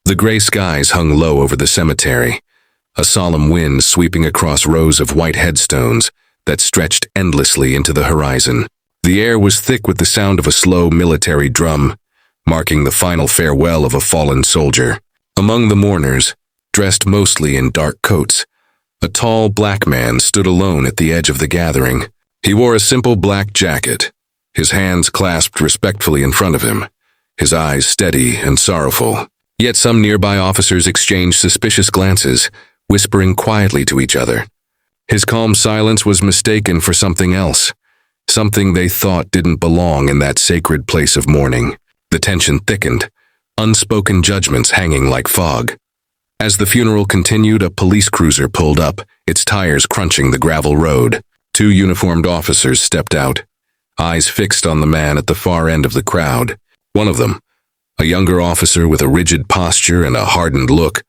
The gray skies hung low over the cemetery, a solemn wind sweeping across rows of white headstones that stretched endlessly into the horizon. The air was thick with the sound of a slow military drum, marking the final farewell of a fallen soldier. Among the mourners, dressed mostly in dark coats, a tall black man stood alone at the edge of the gathering. He wore a simple black jacket, his hands clasped respectfully in front of him, his eyes steady and sorrowful. Yet some nearby officers exchanged suspicious glances, whispering quietly to each other. His calm silence was mistaken for something else, something they thought didn't belong in that sacred place of mourning. The tension thickened, unspoken judgments hanging like fog. As the funeral continued, a police cruiser pulled up, its tires crunching the gravel road. Two uniformed officers stepped out, eyes fixed on the man at the far end of the crowd. One of them, a younger officer with a rigid posture and a hardened look,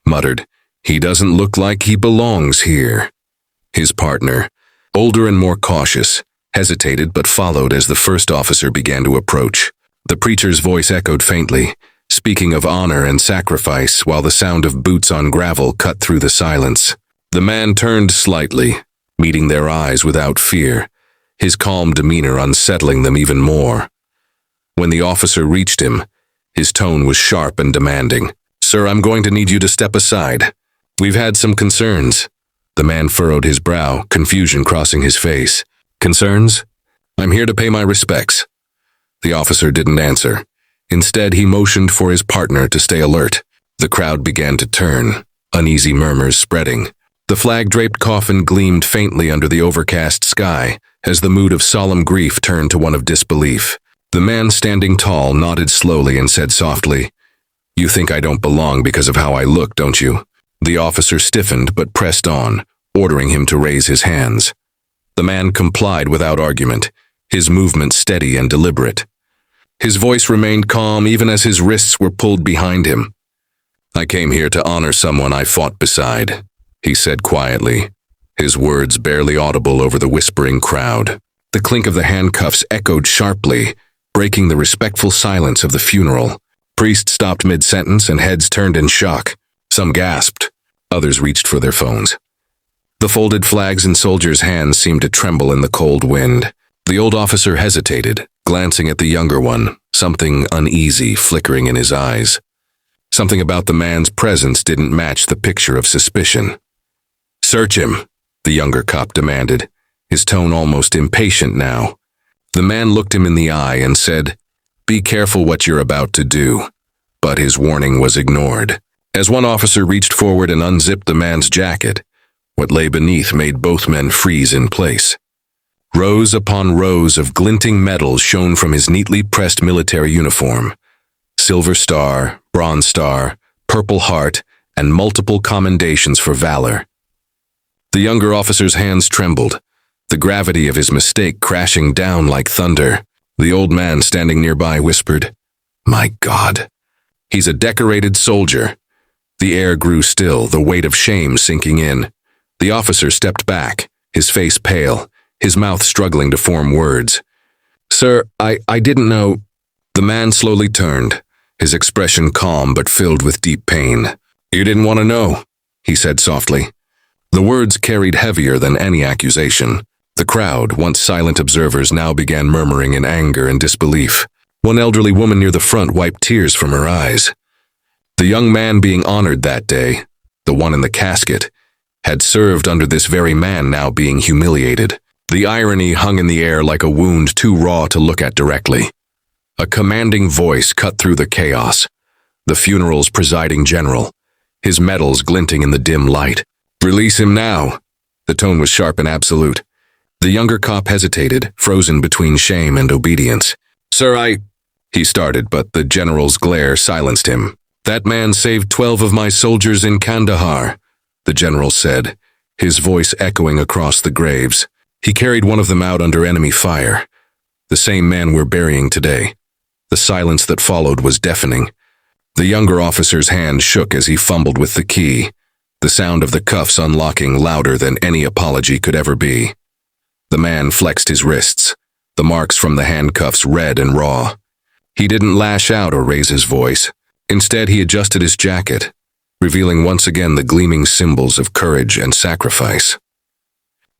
muttered, "He doesn't look like he belongs here." His partner, older and more cautious, hesitated but followed as the first officer began to approach. The preacher's voice echoed faintly, speaking of honor and sacrifice while the sound of boots on gravel cut through the silence. The man turned slightly, meeting their eyes without fear, his calm demeanor unsettling them even more. When the officer reached him, his tone was sharp and demanding. "Sir, I'm going to need you to step aside. We've had some concerns." The man furrowed his brow, confusion crossing his face. "Concerns? I'm here to pay my respects." The officer didn't answer. Instead, he motioned for his partner to stay alert. The crowd began to turn, uneasy murmurs spreading. The flag-draped coffin gleamed faintly under the overcast sky as the mood of solemn grief turned to one of disbelief. The man standing tall nodded slowly and said softly, "You think I don't belong because of how I look, don't you?" The officer stiffened but pressed on, ordering him to raise his hands. The man complied without argument, his movements steady and deliberate. His voice remained calm even as his wrists were pulled behind him. "I came here to honor someone I fought beside," he said quietly, his words barely audible over the whispering crowd. The clink of the handcuffs echoed sharply, breaking the respectful silence of the funeral. Priests stopped mid-sentence and heads turned in shock. Some gasped, others reached for their phones. The folded flags in soldiers' hands seemed to tremble in the cold wind. The old officer hesitated, glancing at the younger one, something uneasy flickering in his eyes. Something about the man's presence didn't match the picture of suspicion. "Search him," the younger cop demanded, his tone almost impatient now. The man looked him in the eye and said, "Be careful what you're about to do." But his warning was ignored. As one officer reached forward and unzipped the man's jacket, what lay beneath made both men freeze in place. Rows upon rows of glinting metal shone from his neatly pressed military uniform. Silver Star, Bronze Star, Purple Heart, and multiple commendations for valor. The younger officer's hands trembled, the gravity of his mistake crashing down like thunder. The old man standing nearby whispered, "My God, he's a decorated soldier." The air grew still, the weight of shame sinking in. The officer stepped back, his face pale, his mouth struggling to form words. "Sir, I didn't know." The man slowly turned, his expression calm but filled with deep pain. "You didn't want to know," he said softly. The words carried heavier than any accusation. The crowd, once silent observers, now began murmuring in anger and disbelief. One elderly woman near the front wiped tears from her eyes. The young man being honored that day, the one in the casket, had served under this very man now being humiliated. The irony hung in the air like a wound too raw to look at directly. A commanding voice cut through the chaos. The funeral's presiding general, his medals glinting in the dim light. "Release him now." The tone was sharp and absolute. The younger cop hesitated, frozen between shame and obedience. "Sir, he started, but the general's glare silenced him. "That man saved 12 of my soldiers in Kandahar," the general said, his voice echoing across the graves. "He carried one of them out under enemy fire. The same man we're burying today." The silence that followed was deafening. The younger officer's hand shook as he fumbled with the key, the sound of the cuffs unlocking louder than any apology could ever be. The man flexed his wrists, the marks from the handcuffs red and raw. He didn't lash out or raise his voice. Instead, he adjusted his jacket, revealing once again the gleaming symbols of courage and sacrifice.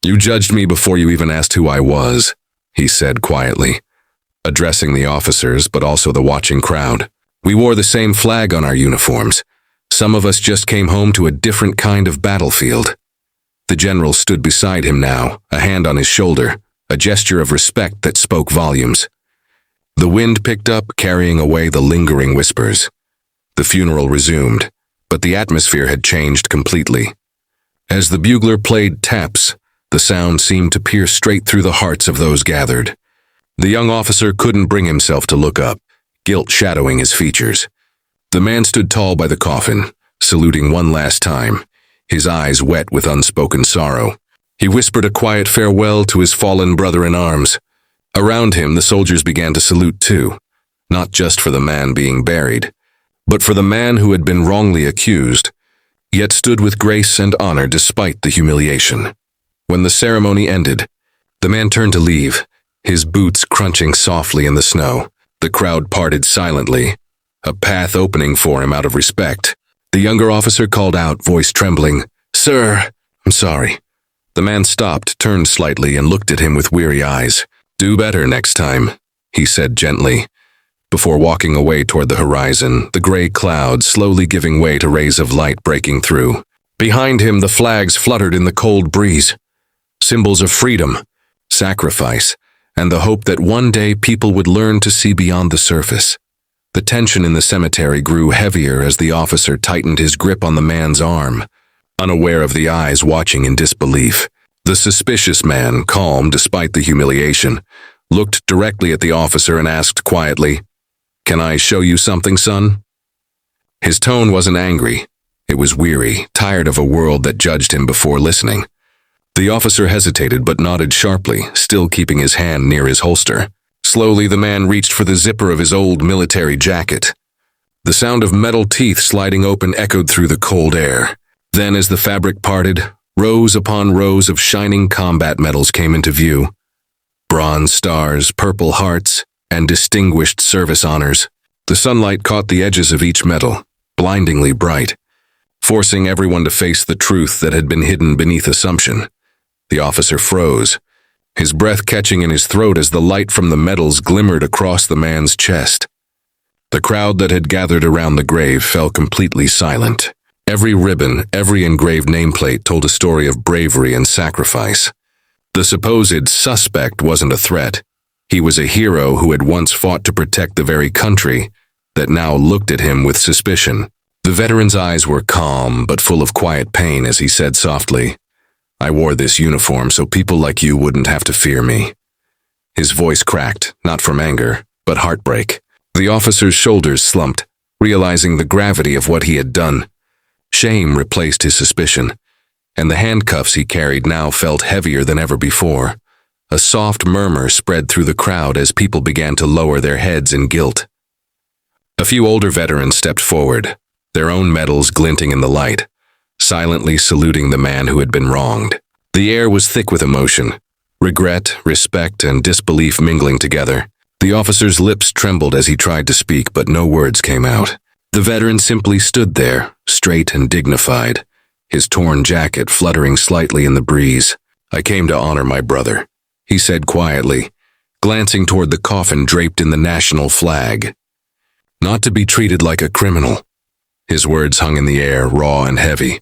"You judged me before you even asked who I was," he said quietly, addressing the officers but also the watching crowd. "We wore the same flag on our uniforms. Some of us just came home to a different kind of battlefield." The general stood beside him now, a hand on his shoulder, a gesture of respect that spoke volumes. The wind picked up, carrying away the lingering whispers. The funeral resumed, but the atmosphere had changed completely. As the bugler played taps, the sound seemed to pierce straight through the hearts of those gathered. The young officer couldn't bring himself to look up, guilt shadowing his features. The man stood tall by the coffin, saluting one last time, his eyes wet with unspoken sorrow. He whispered a quiet farewell to his fallen brother-in-arms. Around him, the soldiers began to salute too, not just for the man being buried, but for the man who had been wrongly accused, yet stood with grace and honor despite the humiliation. When the ceremony ended, the man turned to leave, his boots crunching softly in the snow. The crowd parted silently, a path opening for him out of respect. The younger officer called out, voice trembling, "Sir, I'm sorry." The man stopped, turned slightly, and looked at him with weary eyes. "Do better next time," he said gently, before walking away toward the horizon, the gray clouds slowly giving way to rays of light breaking through. Behind him, the flags fluttered in the cold breeze, symbols of freedom, sacrifice, and the hope that one day people would learn to see beyond the surface. The tension in the cemetery grew heavier as the officer tightened his grip on the man's arm, unaware of the eyes watching in disbelief. The suspicious man, calm despite the humiliation, looked directly at the officer and asked quietly, "Can I show you something, son?" His tone wasn't angry. It was weary, tired of a world that judged him before listening. The officer hesitated but nodded sharply, still keeping his hand near his holster. Slowly, the man reached for the zipper of his old military jacket. The sound of metal teeth sliding open echoed through the cold air. Then, as the fabric parted, rows upon rows of shining combat medals came into view. Bronze stars, purple hearts, and distinguished service honors. The sunlight caught the edges of each medal, blindingly bright, forcing everyone to face the truth that had been hidden beneath assumption. The officer froze, his breath catching in his throat as the light from the medals glimmered across the man's chest. The crowd that had gathered around the grave fell completely silent. Every ribbon, every engraved nameplate told a story of bravery and sacrifice. The supposed suspect wasn't a threat. He was a hero who had once fought to protect the very country that now looked at him with suspicion. The veteran's eyes were calm but full of quiet pain as he said softly, "I wore this uniform so people like you wouldn't have to fear me." His voice cracked, not from anger, but heartbreak. The officer's shoulders slumped, realizing the gravity of what he had done. Shame replaced his suspicion, and the handcuffs he carried now felt heavier than ever before. A soft murmur spread through the crowd as people began to lower their heads in guilt. A few older veterans stepped forward, their own medals glinting in the light, silently saluting the man who had been wronged. The air was thick with emotion, regret, respect, and disbelief mingling together. The officer's lips trembled as he tried to speak, but no words came out. The veteran simply stood there, straight and dignified, his torn jacket fluttering slightly in the breeze. "I came to honor my brother," he said quietly, glancing toward the coffin draped in the national flag. "Not to be treated like a criminal." His words hung in the air, raw and heavy.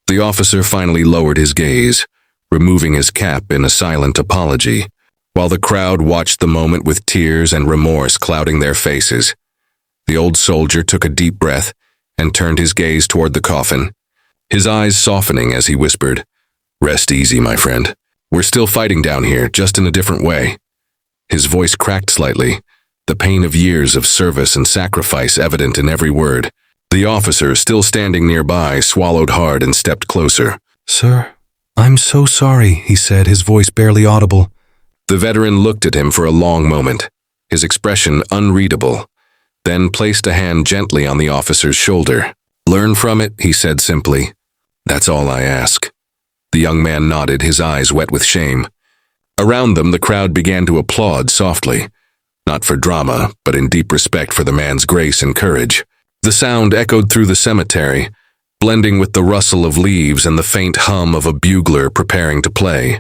The officer finally lowered his gaze, removing his cap in a silent apology, while the crowd watched the moment with tears and remorse clouding their faces. The old soldier took a deep breath and turned his gaze toward the coffin, his eyes softening as he whispered, "Rest easy, my friend. We're still fighting down here, just in a different way." His voice cracked slightly, the pain of years of service and sacrifice evident in every word. The officer, still standing nearby, swallowed hard and stepped closer. "Sir, I'm so sorry," he said, his voice barely audible. The veteran looked at him for a long moment, his expression unreadable, then placed a hand gently on the officer's shoulder. "Learn from it," he said simply. "That's all I ask." The young man nodded, his eyes wet with shame. Around them, the crowd began to applaud softly, not for drama, but in deep respect for the man's grace and courage. The sound echoed through the cemetery, blending with the rustle of leaves and the faint hum of a bugler preparing to play.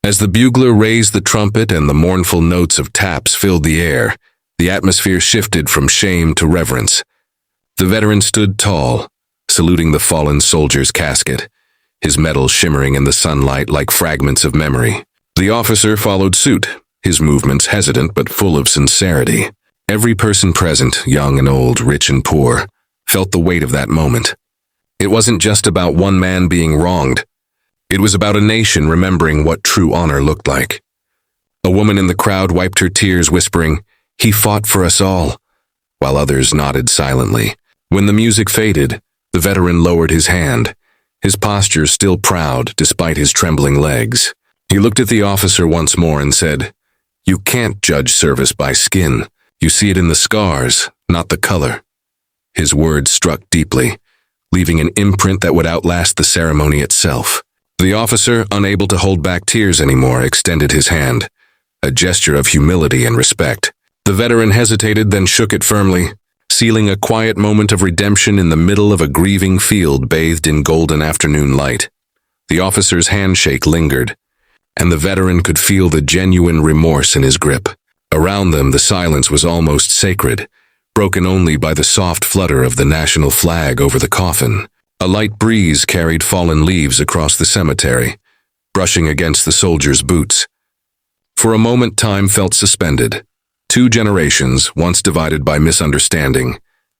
As the bugler raised the trumpet and the mournful notes of taps filled the air, the atmosphere shifted from shame to reverence. The veteran stood tall, saluting the fallen soldier's casket, his medal shimmering in the sunlight like fragments of memory. The officer followed suit, his movements hesitant but full of sincerity. Every person present, young and old, rich and poor, felt the weight of that moment. It wasn't just about one man being wronged. It was about a nation remembering what true honor looked like. A woman in the crowd wiped her tears, whispering, "He fought for us all," while others nodded silently. When the music faded, the veteran lowered his hand, his posture still proud despite his trembling legs. He looked at the officer once more and said, "You can't judge service by skin. You see it in the scars, not the color." His words struck deeply, leaving an imprint that would outlast the ceremony itself. The officer, unable to hold back tears anymore, extended his hand, a gesture of humility and respect. The veteran hesitated, then shook it firmly, sealing a quiet moment of redemption in the middle of a grieving field bathed in golden afternoon light. The officer's handshake lingered, and the veteran could feel the genuine remorse in his grip. Around them, the silence was almost sacred, broken only by the soft flutter of the national flag over the coffin. A light breeze carried fallen leaves across the cemetery, brushing against the soldier's boots. For a moment, time felt suspended. Two generations, once divided by misunderstanding,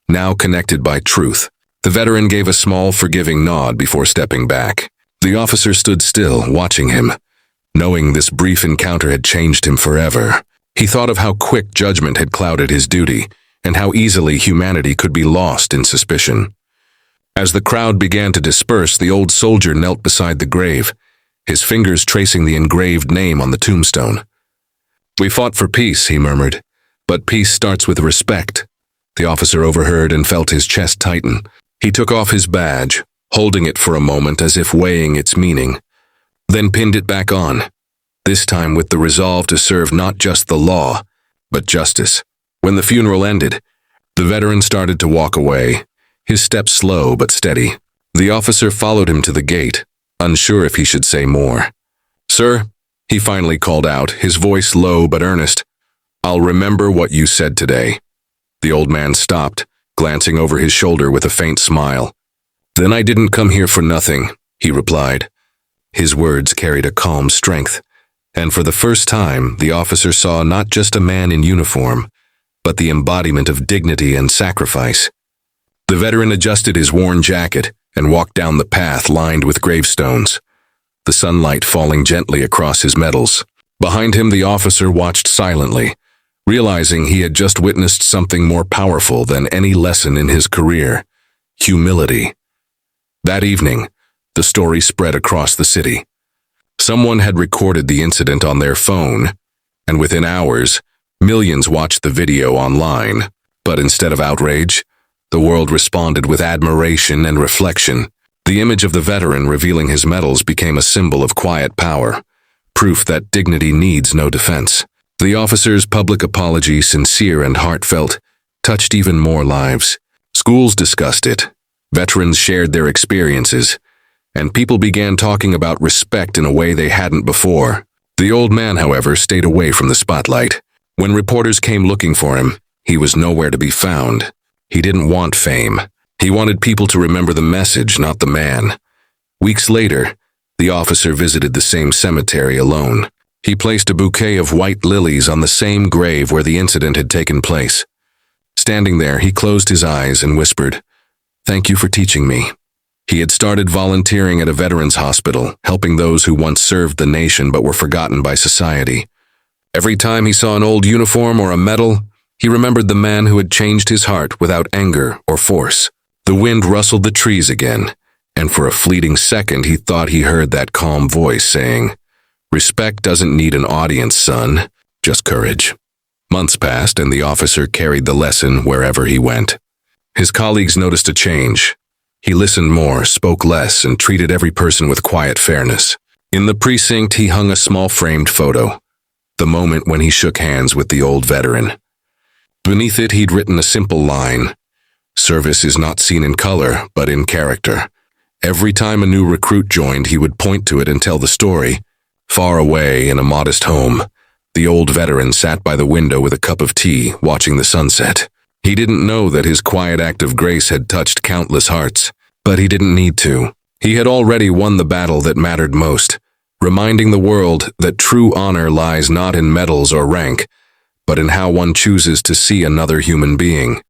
now connected by truth. The veteran gave a small, forgiving nod before stepping back. The officer stood still, watching him, knowing this brief encounter had changed him forever. He thought of how quick judgment had clouded his duty, and how easily humanity could be lost in suspicion. As the crowd began to disperse, the old soldier knelt beside the grave, his fingers tracing the engraved name on the tombstone. "We fought for peace," he murmured, "but peace starts with respect." The officer overheard and felt his chest tighten. He took off his badge, holding it for a moment as if weighing its meaning, then pinned it back on, this time with the resolve to serve not just the law, but justice. When the funeral ended, the veteran started to walk away, his steps slow but steady. The officer followed him to the gate, unsure if he should say more. "Sir," he finally called out, his voice low but earnest, "I'll remember what you said today." The old man stopped, glancing over his shoulder with a faint smile. "Then I didn't come here for nothing," he replied. His words carried a calm strength, and for the first time, the officer saw not just a man in uniform, but the embodiment of dignity and sacrifice. The veteran adjusted his worn jacket and walked down the path lined with gravestones, the sunlight falling gently across his medals. Behind him, the officer watched silently, realizing he had just witnessed something more powerful than any lesson in his career: humility. That evening, the story spread across the city. Someone had recorded the incident on their phone, and within hours, millions watched the video online. But instead of outrage, the world responded with admiration and reflection. The image of the veteran revealing his medals became a symbol of quiet power, proof that dignity needs no defense. The officer's public apology, sincere and heartfelt, touched even more lives. Schools discussed it, veterans shared their experiences, and people began talking about respect in a way they hadn't before. The old man, however, stayed away from the spotlight. When reporters came looking for him, he was nowhere to be found. He didn't want fame. He wanted people to remember the message, not the man. Weeks later, the officer visited the same cemetery alone. He placed a bouquet of white lilies on the same grave where the incident had taken place. Standing there, he closed his eyes and whispered, "Thank you for teaching me." He had started volunteering at a veterans hospital, helping those who once served the nation but were forgotten by society. Every time he saw an old uniform or a medal, he remembered the man who had changed his heart without anger or force. The wind rustled the trees again, and for a fleeting second he thought he heard that calm voice saying, "Respect doesn't need an audience, son, just courage." Months passed, and the officer carried the lesson wherever he went. His colleagues noticed a change. He listened more, spoke less, and treated every person with quiet fairness. In the precinct, he hung a small framed photo, the moment when he shook hands with the old veteran. Beneath it, he'd written a simple line: "Service is not seen in color, but in character." Every time a new recruit joined, he would point to it and tell the story. Far away, in a modest home, the old veteran sat by the window with a cup of tea, watching the sunset. He didn't know that his quiet act of grace had touched countless hearts, but he didn't need to. He had already won the battle that mattered most, reminding the world that true honor lies not in medals or rank, but in how one chooses to see another human being.